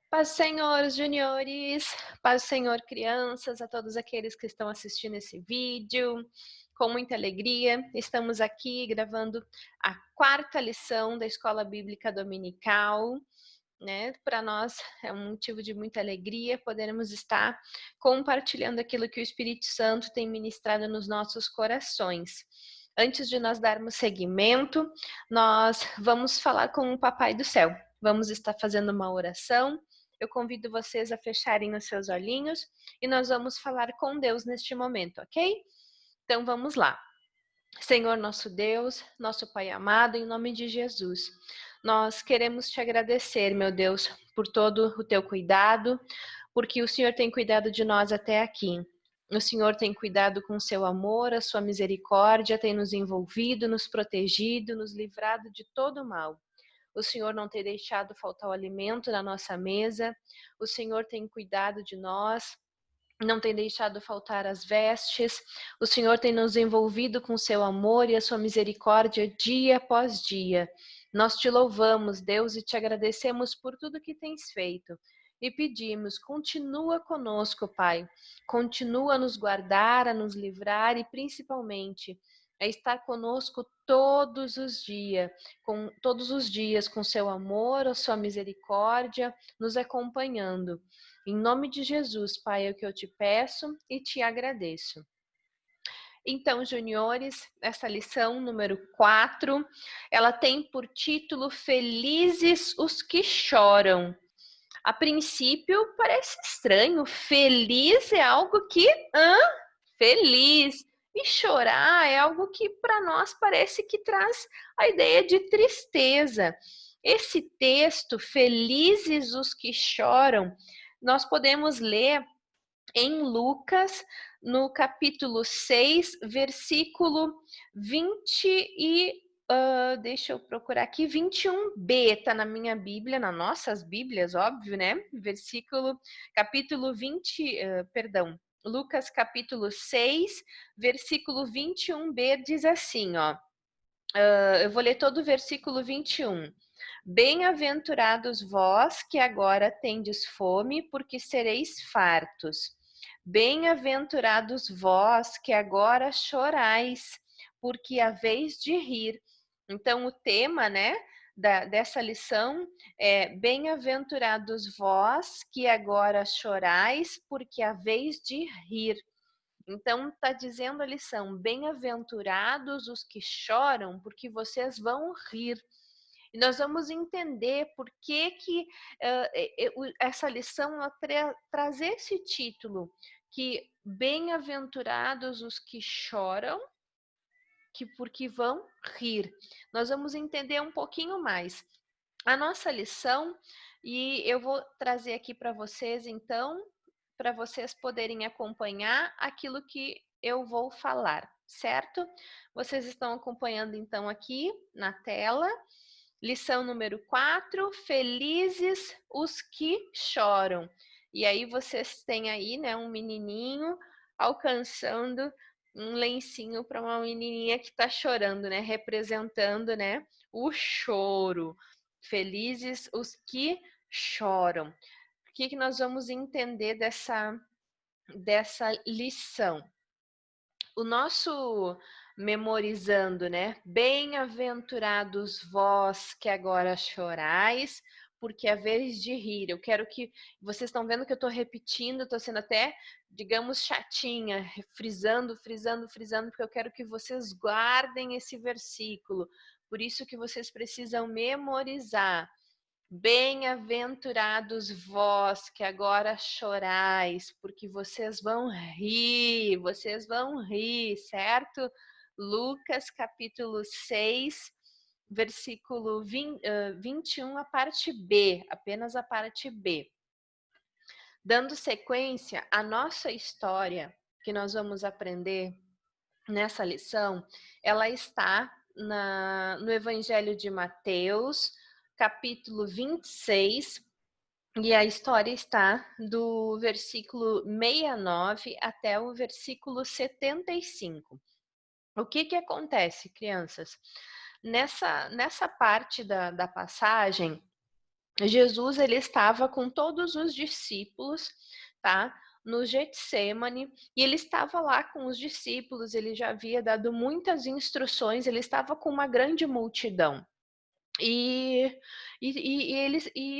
Paz do Senhor, juniores, paz do Senhor, crianças, a todos aqueles que estão assistindo esse vídeo. Com muita alegria, estamos aqui gravando a quarta lição da Escola Bíblica Dominical, né? Para nós é um motivo de muita alegria podermos estar compartilhando aquilo que o Espírito Santo tem ministrado nos nossos corações. Antes de nós darmos seguimento, nós vamos falar com o Papai do Céu. Vamos estar fazendo uma oração. Eu convido vocês a fecharem os seus olhinhos e nós vamos falar com Deus neste momento, ok? Então vamos lá. Senhor nosso Deus, nosso Pai amado, em nome de Jesus, nós queremos te agradecer, meu Deus, por todo o teu cuidado, porque o Senhor tem cuidado de nós até aqui. O Senhor tem cuidado com o seu amor, a sua misericórdia, tem nos envolvido, nos protegido, nos livrado de todo o mal. O Senhor não tem deixado faltar o alimento na nossa mesa, o Senhor tem cuidado de nós, não tem deixado faltar as vestes, o Senhor tem nos envolvido com seu amor e a sua misericórdia dia após dia. Nós te louvamos, Deus, e te agradecemos por tudo que tens feito. E pedimos, continua conosco, Pai. Continua a nos guardar, a nos livrar e principalmente a estar conosco todos os dias, com seu amor, a sua misericórdia, nos acompanhando. Em nome de Jesus, Pai, é o que eu te peço e te agradeço. Então, juniores, essa lição número 4, ela tem por título Felizes os que choram. A princípio, parece estranho. Feliz é algo que... Feliz. E chorar é algo que para nós parece que traz a ideia de tristeza. Esse texto, Felizes os que choram, nós podemos ler em Lucas, no capítulo 6, versículo 20 deixa eu procurar aqui, 21b, tá na minha Bíblia, nas nossas Bíblias, óbvio, né? Capítulo 20, Lucas capítulo 6, versículo 21b diz assim, ó. Eu vou ler todo o versículo 21. Bem-aventurados vós que agora tendes fome, porque sereis fartos. Bem-aventurados vós que agora chorais, porque haveis de rir. Então, o tema, né, dessa lição é: bem-aventurados vós que agora chorais, porque haveis de rir. Então, está dizendo a lição: bem-aventurados os que choram, porque vocês vão rir. E nós vamos entender por que essa lição traz esse título, que bem-aventurados os que choram, porque vão rir. Nós vamos entender um pouquinho mais a nossa lição, e eu vou trazer aqui para vocês, então, para vocês poderem acompanhar aquilo que eu vou falar, certo? Vocês estão acompanhando, então, aqui na tela. Lição número 4, felizes os que choram. E aí vocês têm aí, né, um menininho alcançando um lencinho para uma menininha que está chorando, né, representando, né, o choro. Felizes os que choram. O que nós vamos entender dessa lição? O nosso memorizando, né? Bem-aventurados vós que agora chorais, porque é vez de rir. Eu quero que vocês estão vendo que eu estou repetindo, estou sendo até, digamos, chatinha, frisando, porque eu quero que vocês guardem esse versículo. Por isso que vocês precisam memorizar. Bem-aventurados vós que agora chorais, porque vocês vão rir, certo? Lucas capítulo 6, versículo 21, a parte B, apenas a parte B. Dando sequência, a nossa história que nós vamos aprender nessa lição, ela está no Evangelho de Mateus, capítulo 26, e a história está do versículo 69 até o versículo 75. O que acontece, crianças? Nessa parte da passagem, Jesus ele estava com todos os discípulos, tá? No Getsêmani, e ele estava lá com os discípulos, ele já havia dado muitas instruções, ele estava com uma grande multidão. E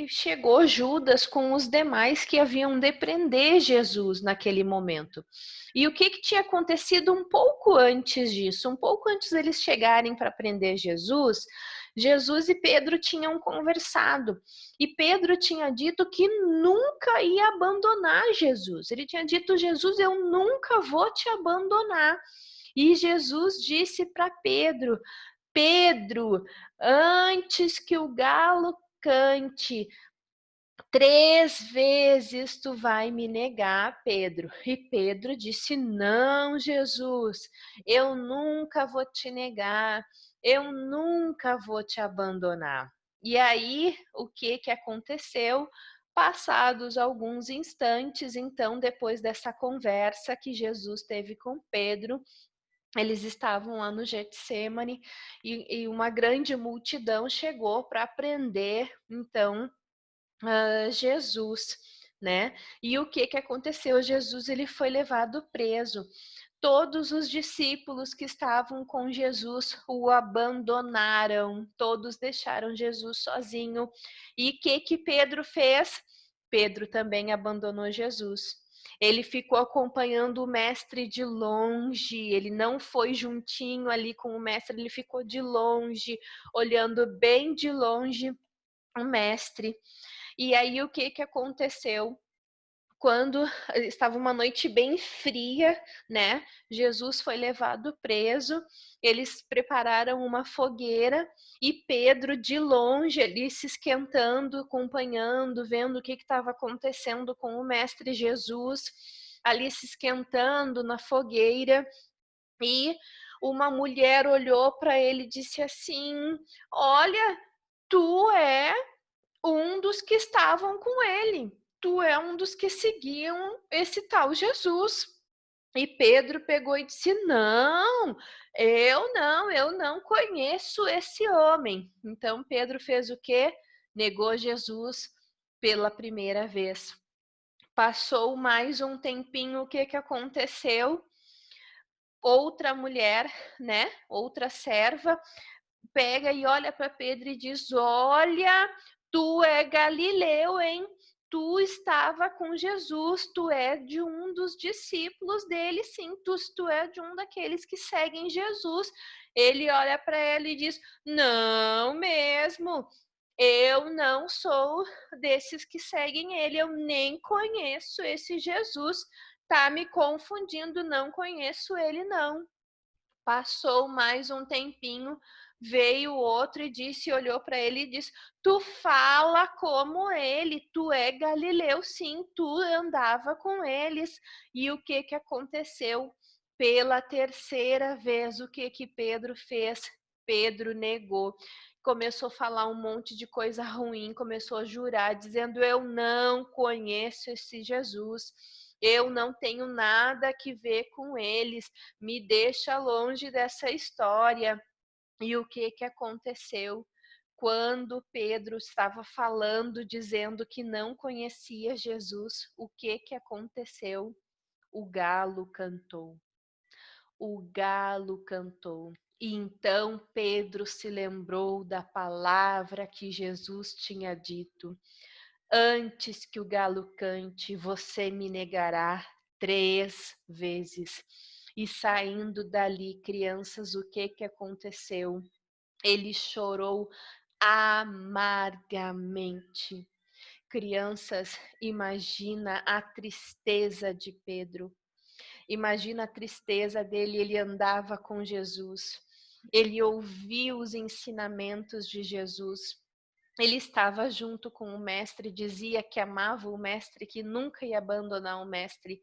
chegou Judas com os demais que haviam de prender Jesus naquele momento. E o que tinha acontecido um pouco antes disso? Um pouco antes deles chegarem para prender Jesus, Jesus e Pedro tinham conversado. E Pedro tinha dito que nunca ia abandonar Jesus. Ele tinha dito: Jesus, eu nunca vou te abandonar. E Jesus disse para Pedro: Pedro, antes que o galo cante, 3 vezes tu vai me negar, Pedro. E Pedro disse: não, Jesus, eu nunca vou te negar, eu nunca vou te abandonar. E aí, o que aconteceu? Passados alguns instantes, então, depois dessa conversa que Jesus teve com Pedro, eles estavam lá no Getsêmani e uma grande multidão chegou para prender, então, Jesus, né? E o que aconteceu? Jesus ele foi levado preso. Todos os discípulos que estavam com Jesus o abandonaram, todos deixaram Jesus sozinho. E o que Pedro fez? Pedro também abandonou Jesus. Ele ficou acompanhando o mestre de longe, ele não foi juntinho ali com o mestre, ele ficou de longe, olhando bem de longe o mestre. E aí o que aconteceu? Quando estava uma noite bem fria, né? Jesus foi levado preso. Eles prepararam uma fogueira e Pedro de longe ali se esquentando, acompanhando, vendo o que estava acontecendo com o mestre Jesus, ali se esquentando na fogueira. E uma mulher olhou para ele e disse assim: olha, tu é um dos que estavam com ele. Tu é um dos que seguiam esse tal Jesus. E Pedro pegou e disse: não, eu não conheço esse homem. Então Pedro fez o quê? Negou Jesus pela primeira vez. Passou mais um tempinho, o que aconteceu? Outra mulher, né? Outra serva pega e olha para Pedro e diz: olha, tu é Galileu, hein? Tu estava com Jesus, tu é de um dos discípulos dele, sim, tu é de um daqueles que seguem Jesus. Ele olha para ela e diz: não mesmo, eu não sou desses que seguem ele, eu nem conheço esse Jesus, tá me confundindo, não conheço ele não. Passou mais um tempinho, veio outro e disse, olhou para ele e disse: tu fala como ele, tu é Galileu, sim, tu andava com eles. E o que aconteceu? Pela terceira vez, o que Pedro fez? Pedro negou. Começou a falar um monte de coisa ruim, começou a jurar, dizendo: eu não conheço esse Jesus, eu não tenho nada que ver com eles, me deixa longe dessa história. E o que aconteceu? Quando Pedro estava falando, dizendo que não conhecia Jesus, o que aconteceu? O galo cantou. O galo cantou. E então Pedro se lembrou da palavra que Jesus tinha dito: antes que o galo cante, você me negará 3 vezes. E saindo dali, crianças, o que aconteceu? Ele chorou amargamente. Crianças, imagina a tristeza de Pedro. Imagina a tristeza dele, ele andava com Jesus. Ele ouviu os ensinamentos de Jesus. Ele estava junto com o mestre, dizia que amava o mestre, que nunca ia abandonar o mestre.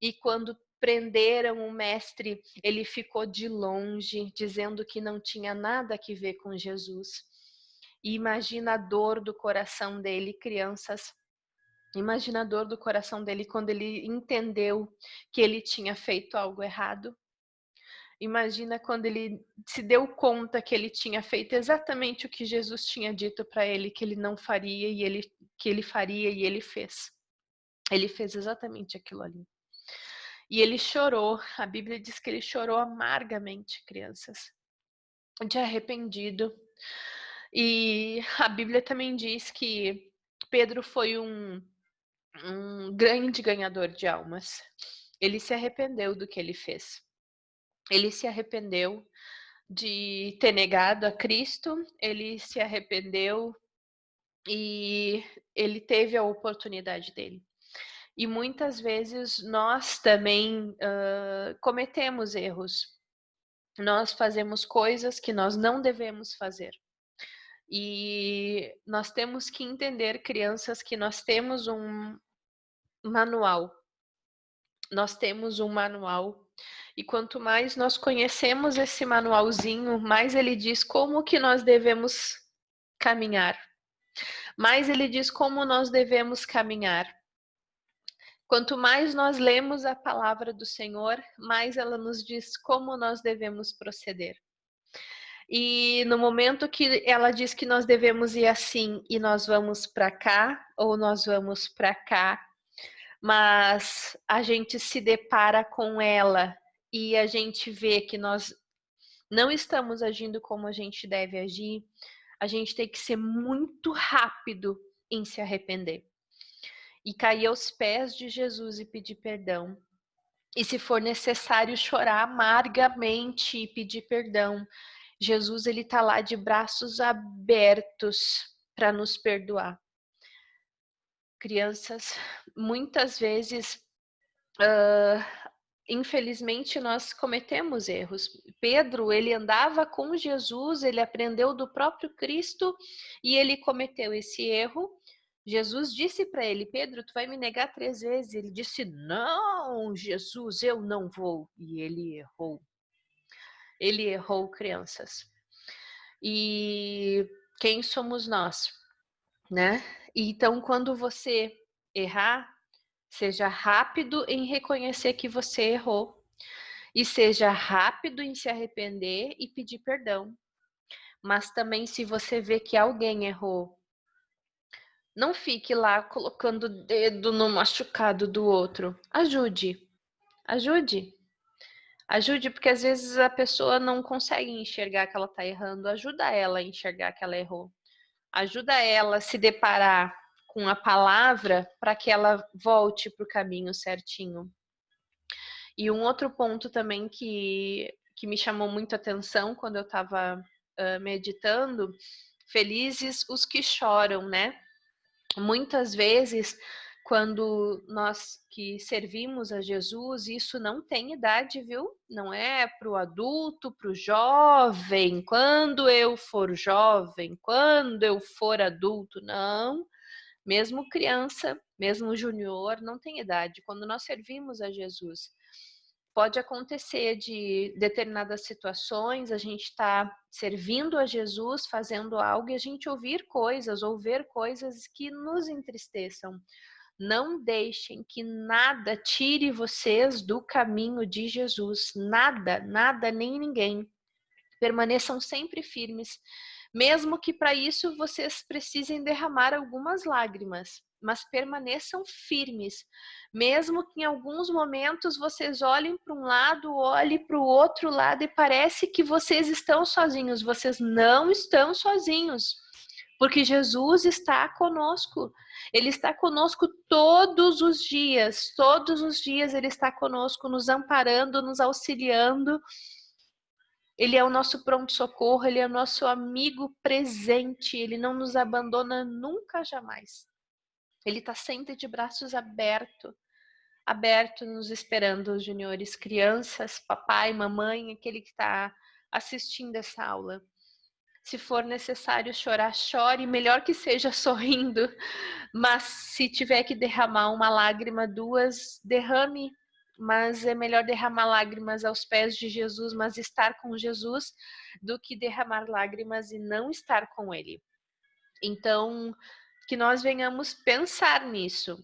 E quando prenderam o mestre, ele ficou de longe, dizendo que não tinha nada a ver com Jesus. E imagina a dor do coração dele, crianças. Imagina a dor do coração dele quando ele entendeu que ele tinha feito algo errado. Imagina quando ele se deu conta que ele tinha feito exatamente o que Jesus tinha dito para ele que ele não faria que ele faria e ele fez. Ele fez exatamente aquilo ali. E ele chorou, a Bíblia diz que ele chorou amargamente, crianças, de arrependido. E a Bíblia também diz que Pedro foi um grande ganhador de almas. Ele se arrependeu do que ele fez. Ele se arrependeu de ter negado a Cristo, ele se arrependeu e ele teve a oportunidade dele. E muitas vezes nós também cometemos erros. Nós fazemos coisas que nós não devemos fazer. E nós temos que entender, crianças, que nós temos um manual. Nós temos um manual. E quanto mais nós conhecemos esse manualzinho, mais ele diz como que nós devemos caminhar. Mais ele diz como nós devemos caminhar. Quanto mais nós lemos a palavra do Senhor, mais ela nos diz como nós devemos proceder. E no momento que ela diz que nós devemos ir assim e nós vamos para cá ou nós vamos para cá, mas a gente se depara com ela e a gente vê que nós não estamos agindo como a gente deve agir, a gente tem que ser muito rápido em se arrepender e cair aos pés de Jesus e pedir perdão. E se for necessário chorar amargamente e pedir perdão, Jesus ele tá lá de braços abertos para nos perdoar. Crianças, muitas vezes, infelizmente, nós cometemos erros. Pedro, ele andava com Jesus, ele aprendeu do próprio Cristo e ele cometeu esse erro. Jesus disse para ele: Pedro, tu vai me negar 3 vezes. Ele disse: não, Jesus, eu não vou. E ele errou. Ele errou, crianças. E quem somos nós, né? Então, quando você errar, seja rápido em reconhecer que você errou e seja rápido em se arrepender e pedir perdão. Mas também, se você vê que alguém errou, não fique lá colocando o dedo no machucado do outro. Ajude, ajude. Ajude, porque às vezes a pessoa não consegue enxergar que ela está errando. Ajuda ela a enxergar que ela errou. Ajuda ela a se deparar com a palavra para que ela volte para o caminho certinho. E um outro ponto também que me chamou muito a atenção quando eu estava meditando, felizes os que choram, né? Muitas vezes, quando nós que servimos a Jesus, isso não tem idade, viu? Não é para o adulto, para o jovem, quando eu for jovem, quando eu for adulto, não. Mesmo criança, mesmo junior, não tem idade. Quando nós servimos a Jesus, pode acontecer de determinadas situações, a gente está servindo a Jesus, fazendo algo e a gente ouvir coisas ou ver coisas que nos entristeçam. Não deixem que nada tire vocês do caminho de Jesus. Nada, nada, nem ninguém. Permaneçam sempre firmes, mesmo que para isso vocês precisem derramar algumas lágrimas, mas permaneçam firmes, mesmo que em alguns momentos vocês olhem para um lado, olhem para o outro lado e parece que vocês estão sozinhos. Vocês não estão sozinhos, porque Jesus está conosco. Ele está conosco todos os dias Ele está conosco, nos amparando, nos auxiliando. Ele é o nosso pronto-socorro, ele é o nosso amigo presente, ele não nos abandona nunca, jamais. Ele está sempre de braços abertos, nos esperando, os juniores, crianças, papai, mamãe, aquele que está assistindo essa aula. Se for necessário chorar, chore, melhor que seja sorrindo, mas se tiver que derramar uma lágrima, 2, derrame, mas é melhor derramar lágrimas aos pés de Jesus, mas estar com Jesus, do que derramar lágrimas e não estar com Ele. Então, que nós venhamos pensar nisso.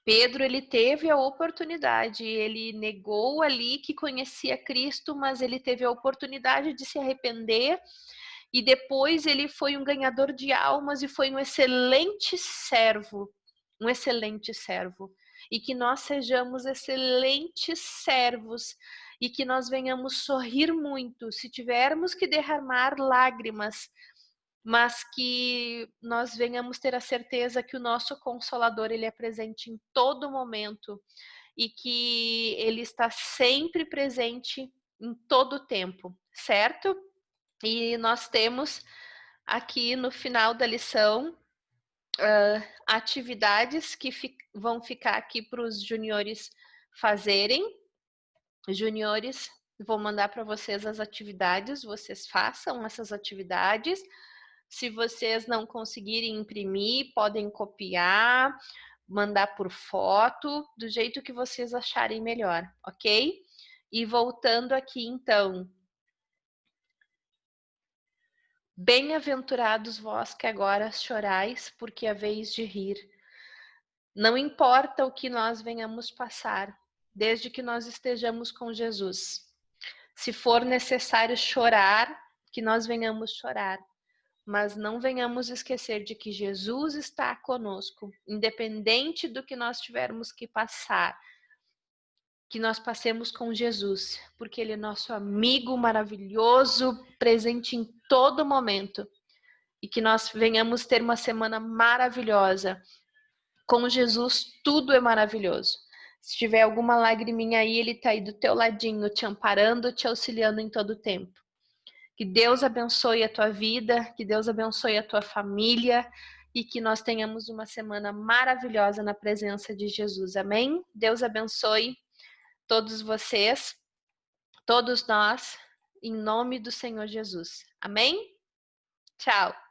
Pedro, ele teve a oportunidade, ele negou ali que conhecia Cristo, mas ele teve a oportunidade de se arrepender e depois ele foi um ganhador de almas e foi um excelente servo, um excelente servo. E que nós sejamos excelentes servos e que nós venhamos sorrir muito, se tivermos que derramar lágrimas, mas que nós venhamos ter a certeza que o nosso Consolador, ele é presente em todo momento e que ele está sempre presente em todo o tempo, certo? E nós temos aqui no final da lição atividades que vão ficar aqui para os juniores fazerem. Juniores, vou mandar para vocês as atividades, vocês façam essas atividades. Se vocês não conseguirem imprimir, podem copiar, mandar por foto, do jeito que vocês acharem melhor, ok? E voltando aqui, então. Bem-aventurados vós que agora chorais, porque é vez de rir. Não importa o que nós venhamos passar, desde que nós estejamos com Jesus. Se for necessário chorar, que nós venhamos chorar. Mas não venhamos esquecer de que Jesus está conosco, independente do que nós tivermos que passar, que nós passemos com Jesus, porque Ele é nosso amigo maravilhoso, presente em todo momento, e que nós venhamos ter uma semana maravilhosa. Com Jesus, tudo é maravilhoso. Se tiver alguma lagriminha aí, Ele está aí do teu ladinho, te amparando, te auxiliando em todo o tempo. Que Deus abençoe a tua vida, que Deus abençoe a tua família e que nós tenhamos uma semana maravilhosa na presença de Jesus. Amém? Deus abençoe todos vocês, todos nós, em nome do Senhor Jesus. Amém? Tchau!